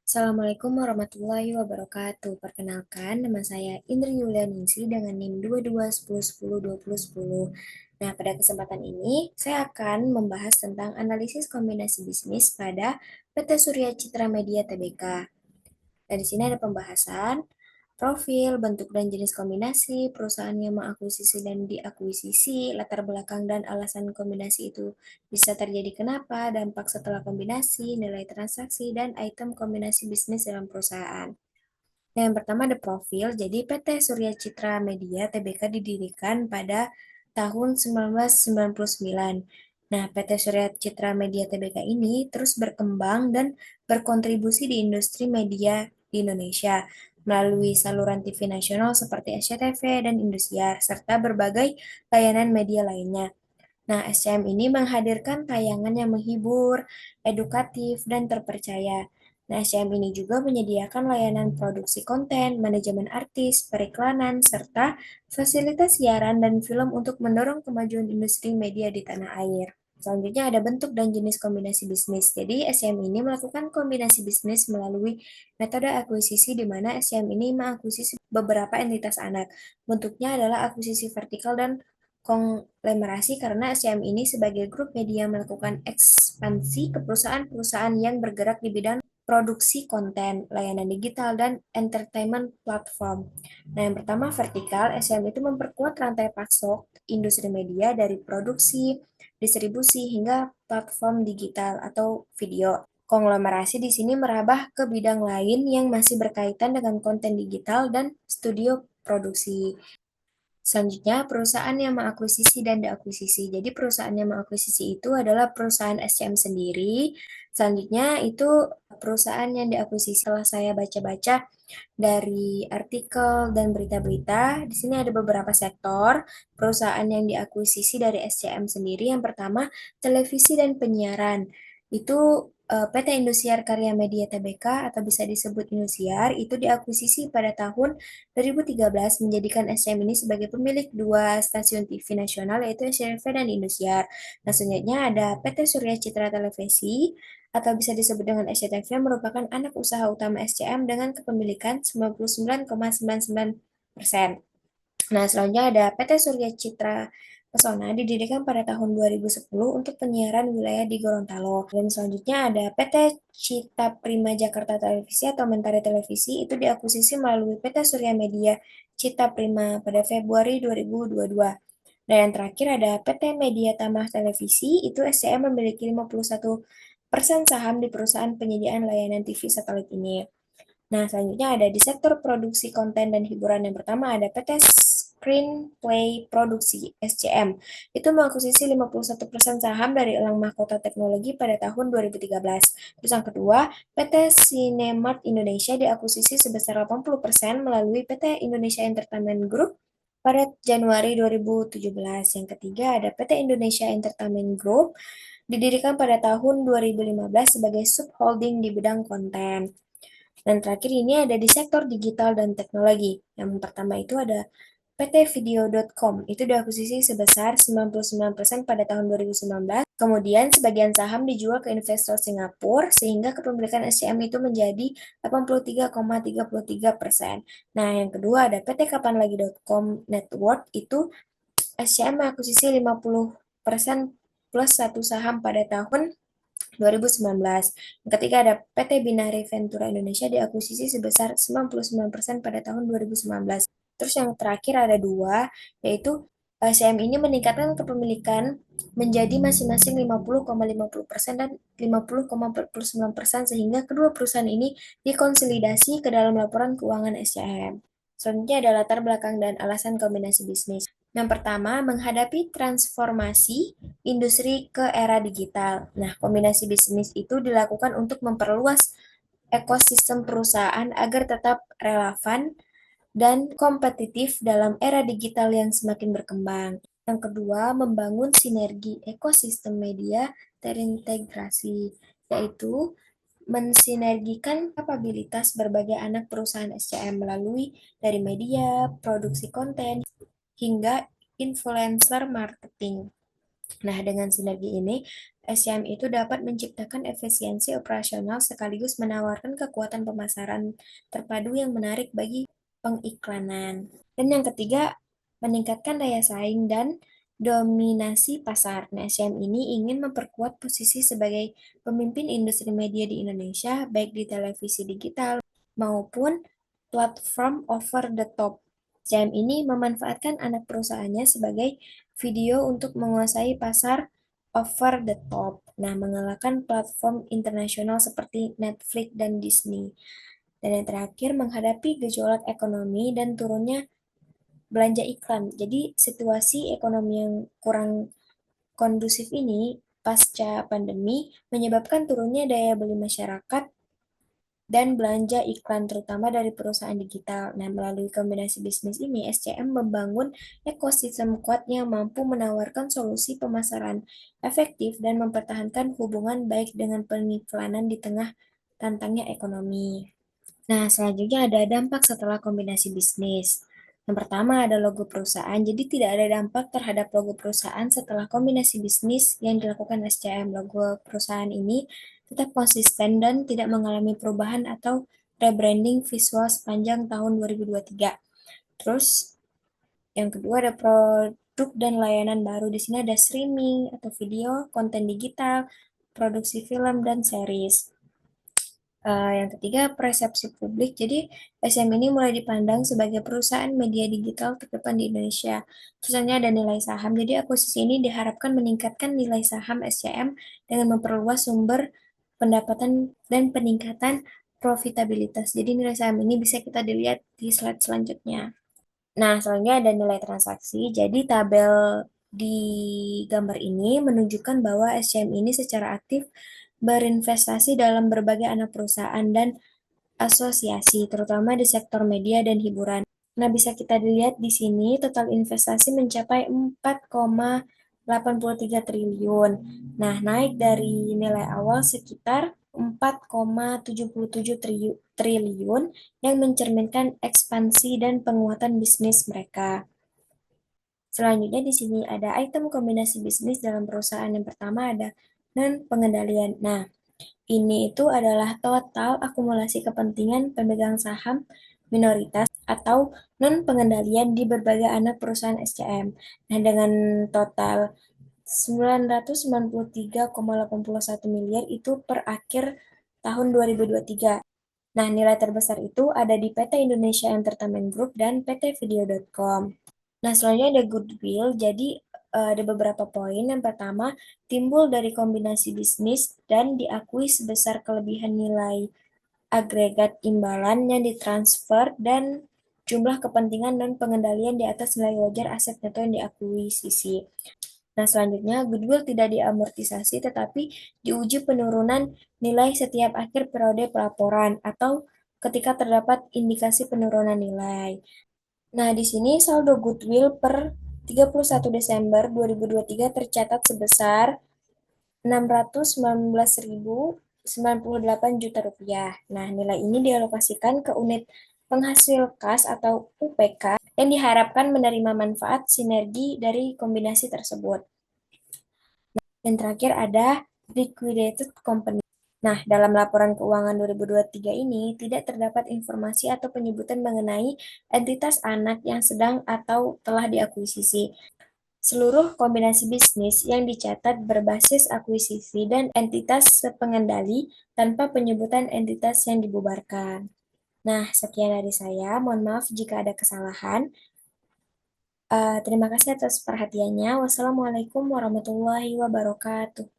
Assalamualaikum warahmatullahi wabarakatuh. Perkenalkan, nama saya Indri Yulianingsi dengan NIM 2210102010. Nah, pada kesempatan ini, saya akan membahas tentang analisis kombinasi bisnis pada PT Surya Citra Media Tbk. Nah, di sini ada pembahasan profil, bentuk dan jenis kombinasi, perusahaan yang mengakuisisi dan diakuisisi, latar belakang dan alasan kombinasi itu bisa terjadi kenapa, dampak setelah kombinasi, nilai transaksi, dan item kombinasi bisnis dalam perusahaan. Nah, yang pertama ada profil. Jadi PT Surya Citra Media Tbk didirikan pada tahun 1999. Nah, PT Surya Citra Media Tbk ini terus berkembang dan berkontribusi di industri media di Indonesia melalui saluran TV nasional seperti SCTV dan Indosiar, serta berbagai layanan media lainnya. Nah, SCM ini menghadirkan tayangan yang menghibur, edukatif, dan terpercaya. Nah, SCM ini juga menyediakan layanan produksi konten, manajemen artis, periklanan, serta fasilitas siaran dan film untuk mendorong kemajuan industri media di tanah air. Selanjutnya ada bentuk dan jenis kombinasi bisnis. Jadi, SCM ini melakukan kombinasi bisnis melalui metode akuisisi di mana SCM ini mengakuisisi beberapa entitas anak. Bentuknya adalah akuisisi vertikal dan konglomerasi karena SCM ini sebagai grup media melakukan ekspansi ke perusahaan-perusahaan yang bergerak di bidang produksi konten, layanan digital, dan entertainment platform. Nah, yang pertama vertikal, SCM itu memperkuat rantai pasok industri media dari produksi, distribusi, hingga platform digital atau video. Konglomerasi di sini merambah ke bidang lain yang masih berkaitan dengan konten digital dan studio produksi. Selanjutnya, perusahaan yang mengakuisisi dan diakuisisi. Jadi, perusahaan yang mengakuisisi itu adalah perusahaan SCM sendiri. Selanjutnya, itu perusahaan yang diakuisisi. Setelah saya baca-baca dari artikel dan berita-berita, di sini ada beberapa sektor perusahaan yang diakuisisi dari SCM sendiri. Yang pertama, televisi dan penyiaran. Itu PT Indosiar Karya Media Tbk atau bisa disebut Indosiar itu diakuisisi pada tahun 2013 menjadikan SCM ini sebagai pemilik dua stasiun TV nasional yaitu SCTV dan Indosiar. Nah, selanjutnya ada PT Surya Citra Televisi atau bisa disebut dengan SCTV yang merupakan anak usaha utama SCM dengan kepemilikan 99,99%. Nah, selanjutnya ada PT Surya Citra Pesona didirikan pada tahun 2010 untuk penyiaran wilayah di Gorontalo. Dan selanjutnya ada PT Cita Prima Jakarta Televisi atau Mentari Televisi itu diakuisisi melalui PT Surya Media Cita Prima pada Februari 2022. Dan yang terakhir ada PT Media Tamah Televisi, itu SCM memiliki 51% saham di perusahaan penyediaan layanan TV satelit ini. Nah, selanjutnya ada di sektor produksi konten dan hiburan. Yang pertama ada PT Screenplay Produksi SCM. Itu mengakuisisi 51% saham dari Elang Mahkota Teknologi pada tahun 2013. Terus yang kedua, PT Cinemark Indonesia diakuisisi sebesar 80% melalui PT Indonesia Entertainment Group pada Januari 2017. Yang ketiga ada PT Indonesia Entertainment Group didirikan pada tahun 2015 sebagai subholding di bidang konten. Dan terakhir ini ada di sektor digital dan teknologi. Yang pertama itu ada PT Video.com, itu diakuisisi sebesar 99% pada tahun 2019. Kemudian sebagian saham dijual ke investor Singapura sehingga kepemilikan SCM itu menjadi 83,33%. Nah, yang kedua ada PT Kapanlagi.com Network, itu SCM mengakuisisi 50% plus satu saham pada tahun 2019. Yang ketiga ada PT Binari Ventura Indonesia diakuisisi sebesar 99% pada tahun 2019. Terus yang terakhir ada dua, yaitu SCM ini meningkatkan kepemilikan menjadi masing-masing 50,50% dan 50,49% sehingga kedua perusahaan ini dikonsolidasi ke dalam laporan keuangan SCM. Selanjutnya ada latar belakang dan alasan kombinasi bisnis. Yang pertama, menghadapi transformasi industri ke era digital. Nah, kombinasi bisnis itu dilakukan untuk memperluas ekosistem perusahaan agar tetap relevan dan kompetitif dalam era digital yang semakin berkembang. Yang kedua, membangun sinergi ekosistem media terintegrasi, yaitu mensinergikan kapabilitas berbagai anak perusahaan SCM melalui dari media, produksi konten, hingga influencer marketing. Nah, dengan sinergi ini, SCM itu dapat menciptakan efisiensi operasional sekaligus menawarkan kekuatan pemasaran terpadu yang menarik bagi pengiklanan. Dan yang ketiga, meningkatkan daya saing dan dominasi pasar. Nah, SCM ini ingin memperkuat posisi sebagai pemimpin industri media di Indonesia, baik di televisi digital maupun platform over the top. SCM ini memanfaatkan anak perusahaannya sebagai video untuk menguasai pasar over the top. Nah, mengalahkan platform internasional seperti Netflix dan Disney. Dan yang terakhir, menghadapi gejolak ekonomi dan turunnya belanja iklan. Jadi, situasi ekonomi yang kurang kondusif ini pasca pandemi menyebabkan turunnya daya beli masyarakat dan belanja iklan terutama dari perusahaan digital. Nah, melalui kombinasi bisnis ini, SCM membangun ekosistem kuat yang mampu menawarkan solusi pemasaran efektif dan mempertahankan hubungan baik dengan pengiklanan di tengah tantangnya ekonomi. Nah, selanjutnya ada dampak setelah kombinasi bisnis. Yang pertama ada logo perusahaan, jadi tidak ada dampak terhadap logo perusahaan setelah kombinasi bisnis yang dilakukan SCM. Logo perusahaan ini tetap konsisten dan tidak mengalami perubahan atau rebranding visual sepanjang tahun 2023. Terus, yang kedua ada produk dan layanan baru. Di sini ada streaming atau video, konten digital, produksi film, dan series. Yang ketiga, persepsi publik. Jadi, SM ini mulai dipandang sebagai perusahaan media digital terdepan di Indonesia. Khususnya ada nilai saham. Jadi, akuisisi ini diharapkan meningkatkan nilai saham SCM dengan memperluas sumber pendapatan dan peningkatan profitabilitas. Jadi, nilai saham ini bisa kita dilihat di slide selanjutnya. Nah, selanjutnya ada nilai transaksi. Jadi, tabel di gambar ini menunjukkan bahwa SCM ini secara aktif berinvestasi dalam berbagai anak perusahaan dan asosiasi, terutama di sektor media dan hiburan. Nah, bisa kita dilihat di sini total investasi mencapai 4,83 triliun. Nah, naik dari nilai awal sekitar 4,77 triliun yang mencerminkan ekspansi dan penguatan bisnis mereka. Selanjutnya di sini ada item kombinasi bisnis dalam perusahaan. Yang pertama ada non-pengendalian. Nah, ini itu adalah total akumulasi kepentingan pemegang saham minoritas atau non-pengendalian di berbagai anak perusahaan SCM. Nah, dengan total 993,81 miliar itu per akhir tahun 2023. Nah, nilai terbesar itu ada di PT Indonesia Entertainment Group dan PT Video.com. Nah, selanjutnya ada goodwill. Jadi, ada beberapa poin. Yang pertama, timbul dari kombinasi bisnis dan diakui sebesar kelebihan nilai agregat imbalan yang ditransfer dan jumlah kepentingan dan pengendalian di atas nilai wajar aset neto yang diakuisisi. Nah, selanjutnya, goodwill tidak diamortisasi tetapi diuji penurunan nilai setiap akhir periode pelaporan atau ketika terdapat indikasi penurunan nilai. Nah, di sini saldo goodwill per 31 Desember 2023 tercatat sebesar 619.098 juta rupiah. Nah, nilai ini dialokasikan ke unit penghasil kas atau UPK yang diharapkan menerima manfaat sinergi dari kombinasi tersebut. Dan terakhir ada liquidated company. Nah, dalam laporan keuangan 2023 ini tidak terdapat informasi atau penyebutan mengenai entitas anak yang sedang atau telah diakuisisi. Seluruh kombinasi bisnis yang dicatat berbasis akuisisi dan entitas sepengendali tanpa penyebutan entitas yang dibubarkan. Nah, sekian dari saya. Mohon maaf jika ada kesalahan. Terima kasih atas perhatiannya. Wassalamualaikum warahmatullahi wabarakatuh.